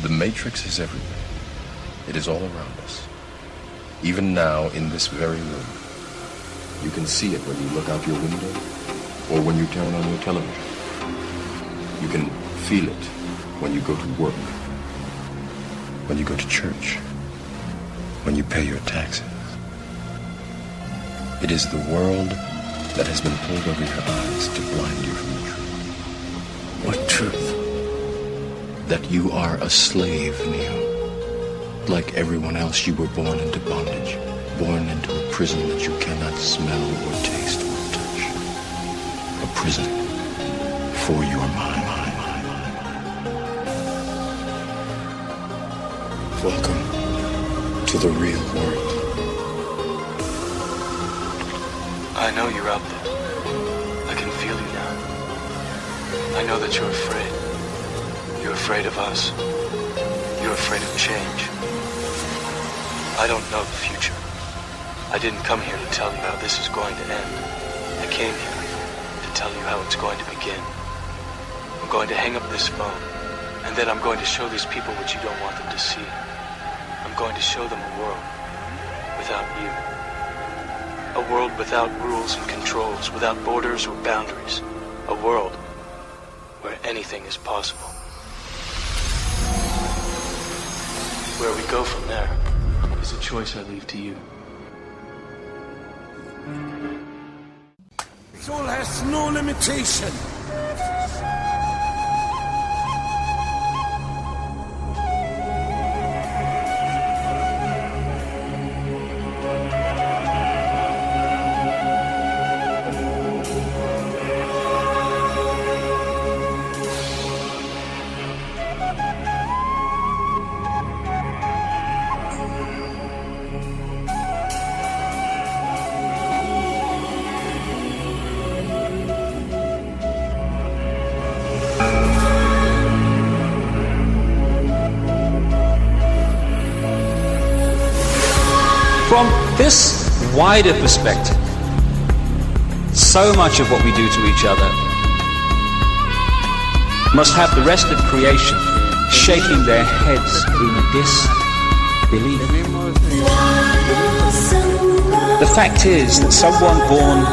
The Matrix is everywhere. It is all around us. Even now, in this very room. You can see it when you look out your window or when you turn on your television. You can feel it when you go to work, when you go to church, when you pay your taxes. It is the world that has been pulled over your eyes to blind you from the truth. What truth? That you are a slave, Neo. Like everyone else, you were born into bondage, born into a prison that you cannot smell or taste or touch. A prison for your mind. Welcome to the real world. I know you're out there. I can feel you now. I know that you're afraid. You're afraid of us. You're afraid of change. I don't know the future. I didn't come here to tell you how this is going to end. I came here to tell you how it's going to begin. I'm going to hang up this phone, and then I'm going to show these people what you don't want them to see. I'm going to show them a world without you. A world without rules and controls, without borders or boundaries. A world where anything is possible. Where we go from there is a choice I leave to you. Soul has no limitation. From this wider perspective, so much of what we do to each other must have the rest of creation shaking their heads in disbelief. The fact is that someone born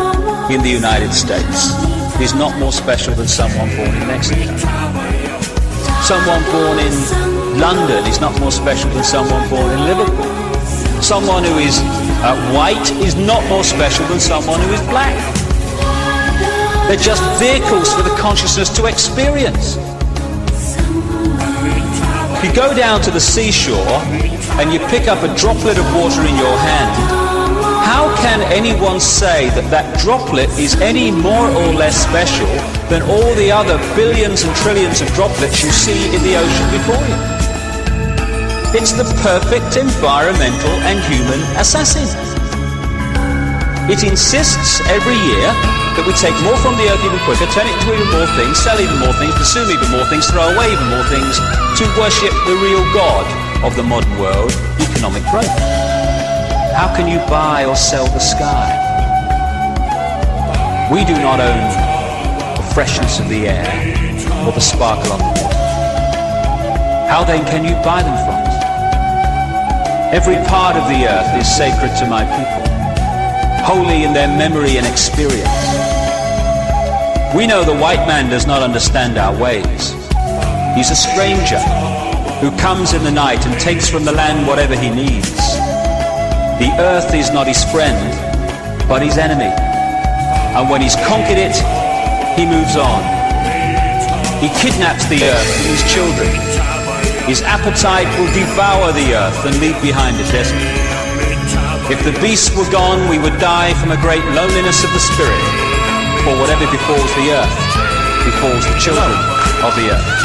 in the United States is not more special than someone born in Mexico. Someone born in London is not more special than someone born in Liverpool. Someone who is white is not more special than someone who is black. They're just vehicles for the consciousness to experience. If you go down to the seashore and you pick up a droplet of water in your hand, how can anyone say that that droplet is any more or less special than all the other billions and trillions of droplets you see in the ocean before you? It's the perfect environmental and human assassin. It insists every year that we take more from the earth even quicker, turn it into even more things, sell even more things, consume even more things, throw away even more things, to worship the real God of the modern world, economic growth. How can you buy or sell the sky? We do not own the freshness of the air or the sparkle on the water. How then can you buy them from us? Every part of the earth is sacred to my people, holy in their memory and experience. We know the white man does not understand our ways. He's a stranger who comes in the night and takes from the land whatever he needs. The earth is not his friend, but his enemy. And when he's conquered it, he moves on. He kidnaps the earth and his children. His appetite will devour the earth and leave behind a desert. If the beasts were gone, we would die from a great loneliness of the spirit. For whatever befalls the earth, befalls the children of the earth.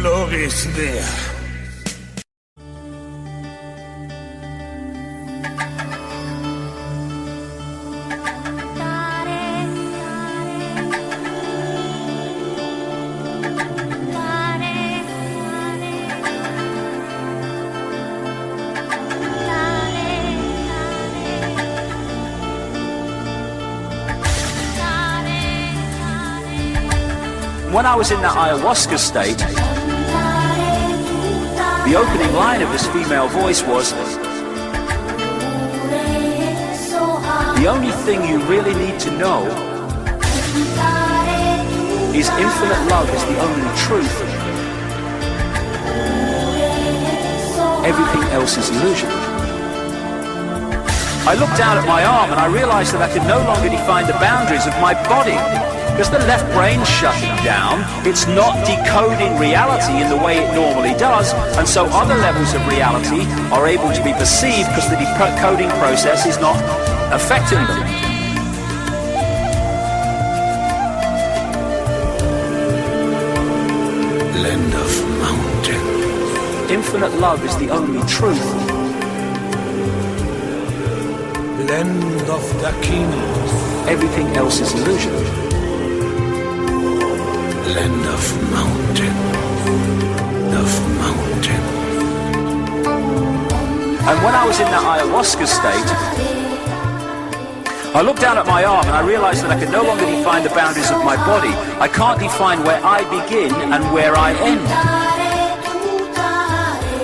Love is there. when I was in that ayahuasca state, the opening line of this female voice was, the only thing you really need to know is infinite love is the only truth. Everything else is illusion. I looked down at my arm and I realized that I could no longer define the boundaries of my body. Because the left brain's shutting down, it's not decoding reality in the way it normally does, and so other levels of reality are able to be perceived because the decoding process is not affecting them. Land of mountain. Infinite love is the only truth. Land of the kings. Everything else is illusion. Land of mountain. And when I was in that ayahuasca state, I looked down at my arm and I realized that I could no longer define the boundaries of my body. I can't define where I begin and where I end.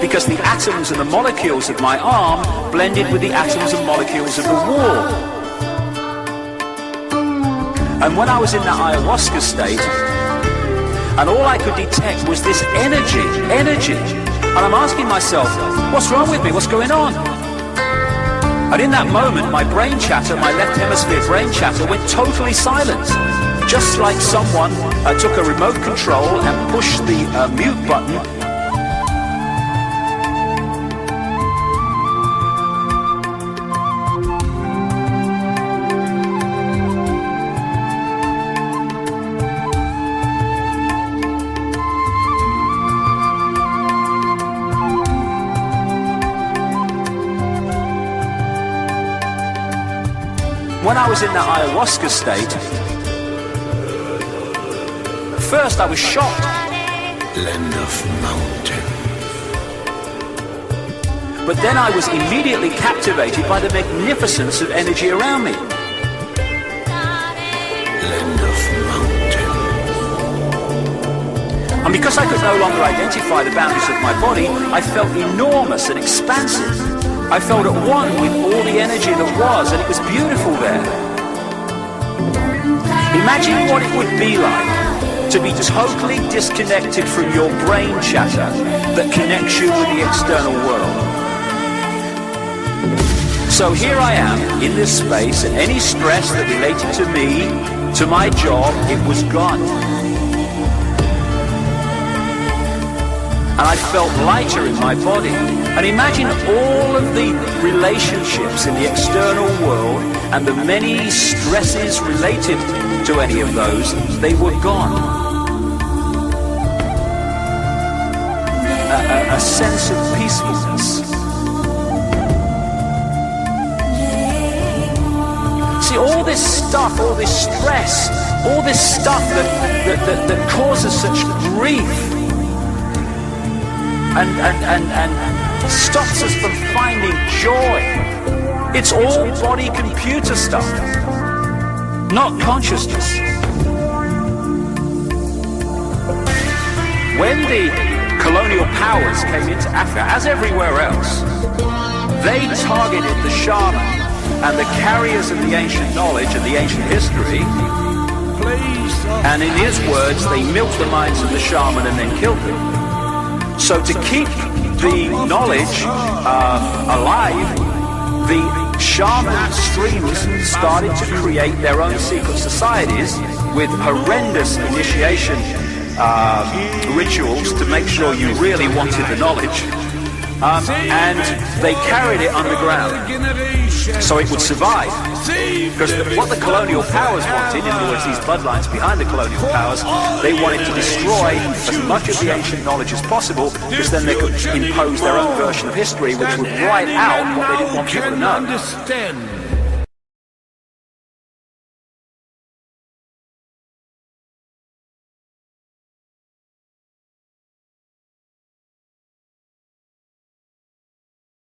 Because the atoms and the molecules of my arm blended with the atoms and molecules of the wall. And when I was in that ayahuasca state, and all I could detect was this energy. And I'm asking myself, what's wrong with me? What's going on? And in that moment, my brain chatter, my left hemisphere brain chatter went totally silent. Just like someone took a remote control and pushed the mute button. When I was in that ayahuasca state, first I was shocked. Land of mountain. But then I was immediately captivated by the magnificence of energy around me. Land of mountain. And because I could no longer identify the boundaries of my body, I felt enormous and expansive. I felt at one with all the energy that was, and it was beautiful there. Imagine what it would be like to be totally disconnected from your brain chatter that connects you with the external world. So here I am in this space, and any stress that related to me, to my job, it was gone. And I felt lighter in my body. And imagine all of the relationships in the external world and the many stresses related to any of those, they were gone. A sense of peacefulness. See, all this stuff, all this stress, all this stuff that causes such grief, and stops us from finding joy. It's all body-computer stuff, not consciousness. When the colonial powers came into Africa, as everywhere else, they targeted the shaman and the carriers of the ancient knowledge and the ancient history, and in his words, they milked the minds of the shaman and then killed them. So to keep the knowledge alive, the shaman streams started to create their own secret societies with horrendous initiation rituals to make sure you really wanted the knowledge. And they carried it underground so it would survive. Because what the colonial powers wanted, in other words, these bloodlines behind the colonial powers, they wanted to destroy as much of the ancient knowledge as possible, because then they could impose their own version of history, which would write out what they didn't want people to know.